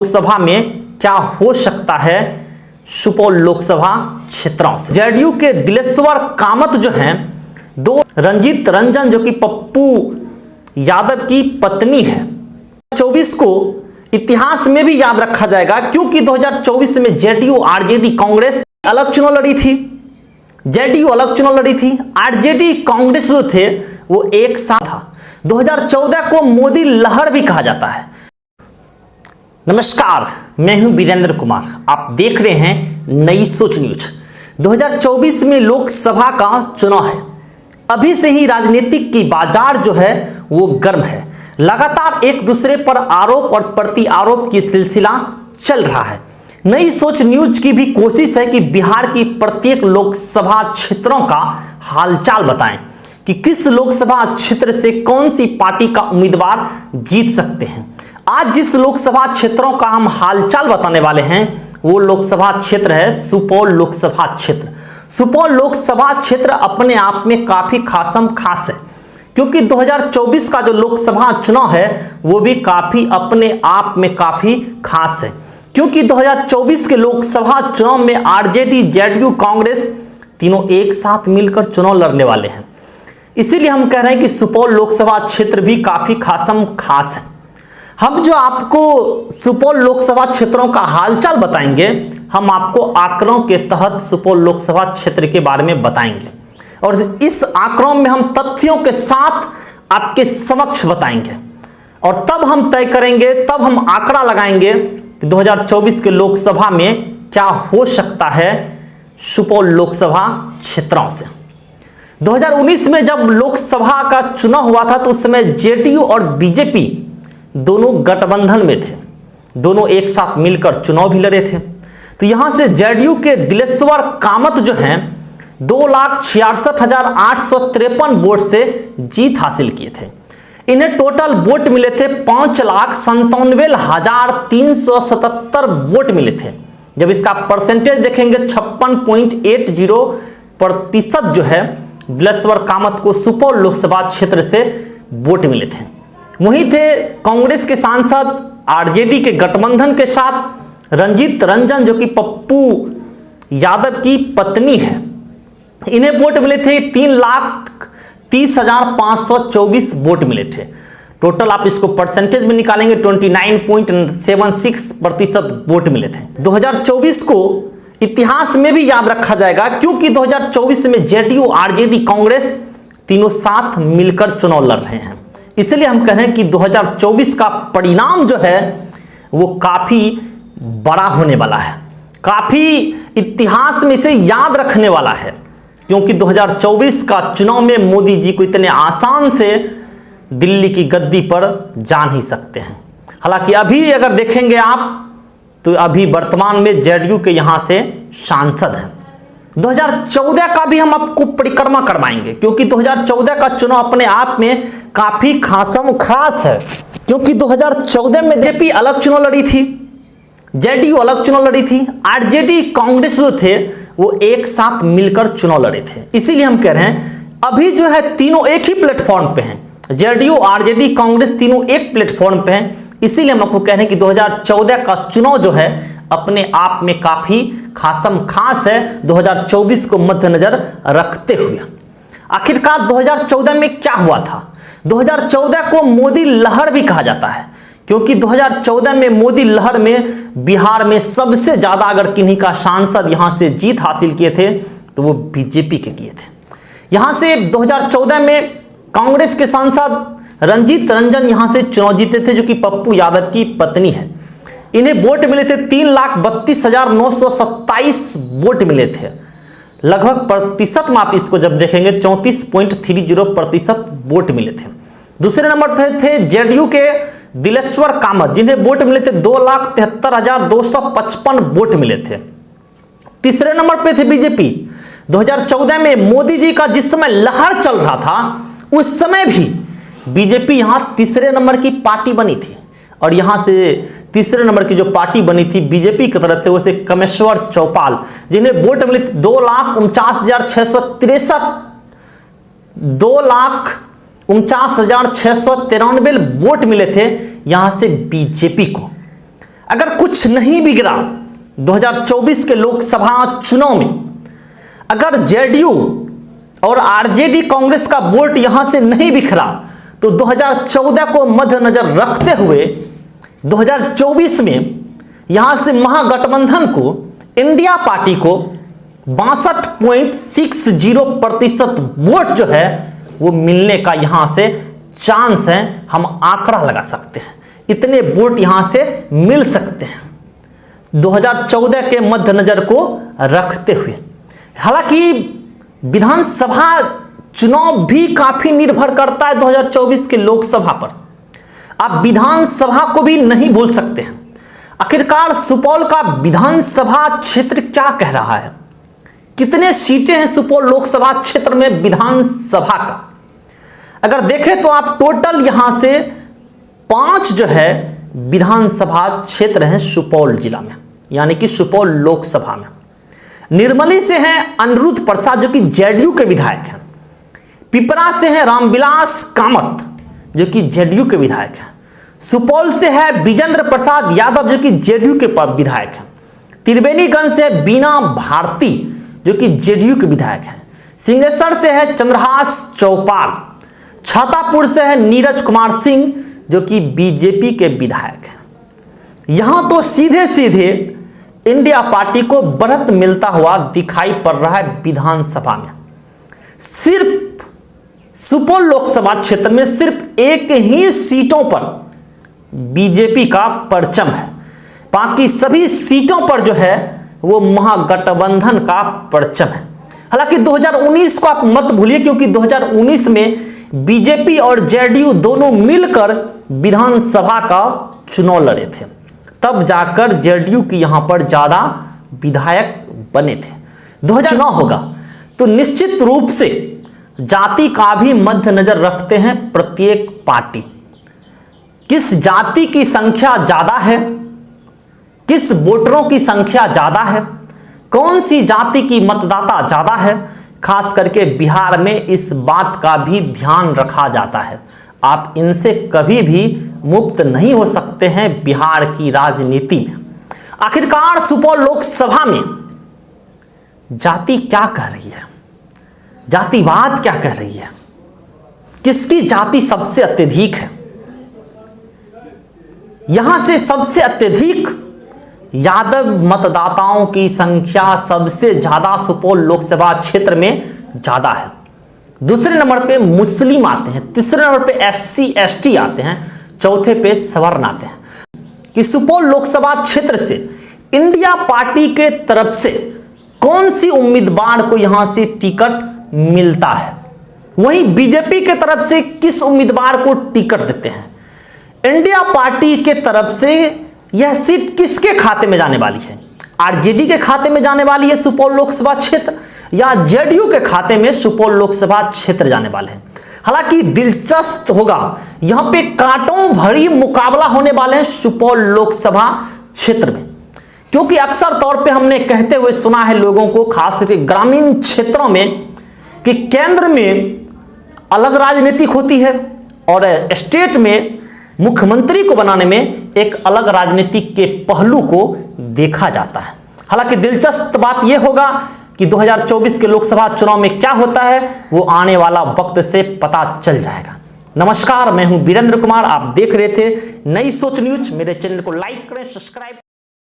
लोकसभा में क्या हो सकता है सुपौल लोकसभा क्षेत्रों से। जेडीयू के दिलेश्वर कामत जो हैं, दो रंजीत रंजन जो कि पप्पू यादव की पत्नी है। 2024 को इतिहास में भी याद रखा जाएगा क्योंकि 2024 में जेडीयू आरजेडी कांग्रेस अलग चुनाव लड़ी थी। जेडीयू अलग चुनाव लड़ी थी, आरजेडी कांग्रेस जो थे वो एक साथ था। 2014 को मोदी लहर भी कहा जाता है। नमस्कार, मैं हूं वीरेंद्र कुमार, आप देख रहे हैं नई सोच न्यूज। 2024 में लोकसभा का चुनाव है। अभी से ही राजनीतिक की बाजार जो है वो गर्म है। लगातार एक दूसरे पर आरोप और प्रति आरोप की सिलसिला चल रहा है। नई सोच न्यूज की भी कोशिश है कि बिहार की प्रत्येक लोकसभा क्षेत्रों का हालचाल बताएं कि किस लोकसभा क्षेत्र से कौन सी पार्टी का उम्मीदवार जीत सकते हैं। आज जिस लोकसभा क्षेत्रों का हम हालचाल बताने वाले हैं वो लोकसभा क्षेत्र है सुपौल लोकसभा क्षेत्र। सुपौल लोकसभा क्षेत्र अपने आप में काफी खास है क्योंकि 2024 का जो लोकसभा चुनाव है वो भी काफी अपने आप में काफी खास है क्योंकि 2024 के लोकसभा चुनाव में आरजेडी, जेडीयू, कांग्रेस तीनों एक साथ मिलकर चुनाव लड़ने वाले हैं। इसीलिए हम कह रहे हैं कि सुपौल लोकसभा क्षेत्र भी काफी खास है। हम जो आपको सुपौल लोकसभा क्षेत्रों का हालचाल बताएंगे, हम आपको आंकड़ों के तहत सुपौल लोकसभा क्षेत्र के बारे में बताएंगे और इस आंकड़ों में हम तथ्यों के साथ आपके समक्ष बताएंगे और तब हम तय करेंगे, तब हम आंकड़ा लगाएंगे कि 2024 के लोकसभा में क्या हो सकता है सुपौल लोकसभा क्षेत्रों से। 2019 में जब लोकसभा का चुनाव हुआ था तो उस समय जेडीयू और बीजेपी दोनों गठबंधन में थे, दोनों एक साथ मिलकर चुनाव भी लड़े थे। तो यहां से जेडीयू के दिलेश्वर कामत जो हैं 2,66,853 वोट से जीत हासिल किए थे। इन्हें टोटल वोट मिले थे 5,97,377 वोट मिले थे। जब इसका परसेंटेज देखेंगे 56.80% जो है दिलेश्वर कामत को सुपौल लोकसभा क्षेत्र से वोट मिले थे। वहीं थे कांग्रेस के सांसद आरजेडी के गठबंधन के साथ रंजीत रंजन जो कि पप्पू यादव की पत्नी है। इन्हें वोट मिले थे 3,30,524 वोट मिले थे। टोटल आप इसको परसेंटेज में निकालेंगे 29.76% वोट मिले थे। 2024 को इतिहास में भी याद रखा जाएगा क्योंकि 2024 में जेडीयू, आरजेडी, कांग्रेस तीनों साथ मिलकर चुनाव लड़ रहे हैं। इसलिए हम कह रहे हैं कि 2024 का परिणाम जो है वो काफी बड़ा होने वाला है, काफी इतिहास में इसे याद रखने वाला है क्योंकि 2024 का चुनाव में मोदी जी को इतने आसान से दिल्ली की गद्दी पर जा नहीं सकते हैं। हालांकि अभी अगर देखेंगे आप तो अभी वर्तमान में जेडीयू के यहां से सांसद हैं। 2014 का भी हम आपको परिक्रमा करवाएंगे क्योंकि 2014 का चुनाव अपने आप में काफी खास है क्योंकि 2014 में बीजेपी अलग चुनाव लड़ी थी, जेडीयू अलग चुनाव लड़ी थी, आरजेडी, कांग्रेस जो थे वो एक साथ मिलकर चुनाव लड़े थे। इसीलिए हम कह रहे हैं अभी जो है तीनों एक ही प्लेटफॉर्म पे हैं, जेडीयू, आरजेडी, कांग्रेस तीनों एक प्लेटफॉर्म पे हैं। इसीलिए हम आपको कह रहे हैं कि 2014 का चुनाव जो है अपने आप में काफी खास है 2024 को मद्देनजर रखते हुए। आखिरकार 2014 में क्या हुआ था? 2014 को मोदी लहर भी कहा जाता है क्योंकि 2014 में मोदी लहर में बिहार में सबसे ज्यादा अगर किन्हीं का सांसद यहां से जीत हासिल किए थे तो वो बीजेपी के किए थे। यहां से 2014 में कांग्रेस के सांसद रंजीत रंजन यहां से चुनाव जीते थे जो कि पप्पू यादव की पत्नी है। इन्हें वोट मिले थे 3,32,927 वोट मिले थे। लगभग प्रतिशत में आप इसको जब देखेंगे 34.30% वोट मिले थे। दूसरे नंबर पर थे जेडीयू के दिलेश्वर कामत जिन्हें वोट मिले थे 2,73,255 वोट मिले थे। तीसरे नंबर पे थे बीजेपी। 2014 में मोदी जी का जिस समय लहर चल रहा था उस समय भी बीजेपी यहां तीसरे नंबर की पार्टी बनी थी और यहां से तीसरे नंबर की जो पार्टी बनी थी बीजेपी की तरफ से वो थे कमेश्वर चौपाल जिन्हें वोट मिले थे 2,49,663 2,49,693 वोट मिले थे यहां से बीजेपी को। अगर कुछ नहीं बिगड़ा 2024 के लोकसभा चुनाव में, अगर जेडीयू और आरजेडी कांग्रेस का वोट यहां से नहीं बिखरा, तो 2014 को मद्देनजर रखते हुए 2024 में यहां से महागठबंधन को, इंडिया पार्टी को 62.60% वोट जो है वो मिलने का यहां से चांस है। हम आंकड़ा लगा सकते हैं, इतने वोट यहां से मिल सकते हैं 2014 के मद्देनजर को रखते हुए। हालांकि विधानसभा चुनाव भी काफी निर्भर करता है 2024 के लोकसभा पर। आप विधानसभा को भी नहीं भूल सकते हैं। आखिरकार सुपौल का विधानसभा क्षेत्र क्या कह रहा है, कितने सीटें हैं सुपौल लोकसभा क्षेत्र में विधानसभा का। अगर देखें तो आप टोटल यहां से 5 जो है विधानसभा क्षेत्र हैं सुपौल जिला में, यानी कि सुपौल लोकसभा में। निर्मली से हैं अनिरुद्ध प्रसाद जो कि जेडीयू के विधायक हैं, पिपरा से हैं रामविलास कामत जो कि जेडीयू के विधायक हैं, सुपौल से है विजेंद्र प्रसाद यादव जो कि जेडीयू के विधायक हैं, त्रिवेणीगंज से बीना भारती जो कि जेडीयू के विधायक हैं, सिंहेश्वर से है चंद्रहास चौपाल, छातापुर से है नीरज कुमार सिंह जो कि बीजेपी के विधायक हैं। यहां तो सीधे सीधे इंडिया पार्टी को बढ़त मिलता हुआ दिखाई पड़ रहा है विधानसभा में। सिर्फ सुपौल लोकसभा क्षेत्र में सिर्फ एक ही सीटों पर बीजेपी का परचम है, बाकी सभी सीटों पर जो है वो महागठबंधन का परचम है। हालांकि 2019 को आप मत भूलिए, क्योंकि 2019 में बीजेपी और जेडीयू दोनों मिलकर विधानसभा का चुनाव लड़े थे, तब जाकर जेडीयू की यहां पर ज्यादा विधायक बने थे। 2000 चुनाव होगा तो निश्चित रूप से जाति का भी मद्देनजर रखते हैं प्रत्येक पार्टी। किस जाति की संख्या ज्यादा है, किस वोटरों की संख्या ज्यादा है, कौन सी जाति की मतदाता ज्यादा है, खास करके बिहार में इस बात का भी ध्यान रखा जाता है। आप इनसे कभी भी मुक्त नहीं हो सकते हैं बिहार की राजनीति में। आखिरकार सुपौल लोकसभा में जाति क्या कह रही है, जातिवाद क्या कह रही है, किसकी जाति सबसे अत्यधिक है। यहां से सबसे अत्यधिक यादव मतदाताओं की संख्या सबसे ज्यादा सुपौल लोकसभा क्षेत्र में ज्यादा है। दूसरे नंबर पे मुस्लिम आते हैं, तीसरे नंबर पे एससी एसटी आते हैं, चौथे पे सवर्ण आते हैं। कि सुपौल लोकसभा क्षेत्र से इंडिया पार्टी के तरफ से कौन सी उम्मीदवार को यहां से टिकट मिलता है, वहीं बीजेपी के तरफ से किस उम्मीदवार को टिकट देते हैं, इंडिया पार्टी के तरफ से यह सीट किसके खाते में जाने वाली है, आरजेडी के खाते में जाने वाली है सुपौल लोकसभा क्षेत्र, या जेडीयू के खाते में सुपौल लोकसभा क्षेत्र जाने वाले हैं। हालांकि दिलचस्प होगा, यहां पे कांटों भरी मुकाबला होने वाले हैं सुपौल लोकसभा क्षेत्र में, क्योंकि अक्सर तौर पे हमने कहते हुए सुना है लोगों को, खास करके ग्रामीण क्षेत्रों में, कि केंद्र में अलग राजनीति होती है और स्टेट में मुख्यमंत्री को बनाने में एक अलग राजनीतिक के पहलू को देखा जाता है। हालांकि दिलचस्प बात यह होगा कि 2024 के लोकसभा चुनाव में क्या होता है वो आने वाला वक्त से पता चल जाएगा। नमस्कार, मैं हूं वीरेंद्र कुमार, आप देख रहे थे नई सोच न्यूज। मेरे चैनल को लाइक करें, सब्सक्राइब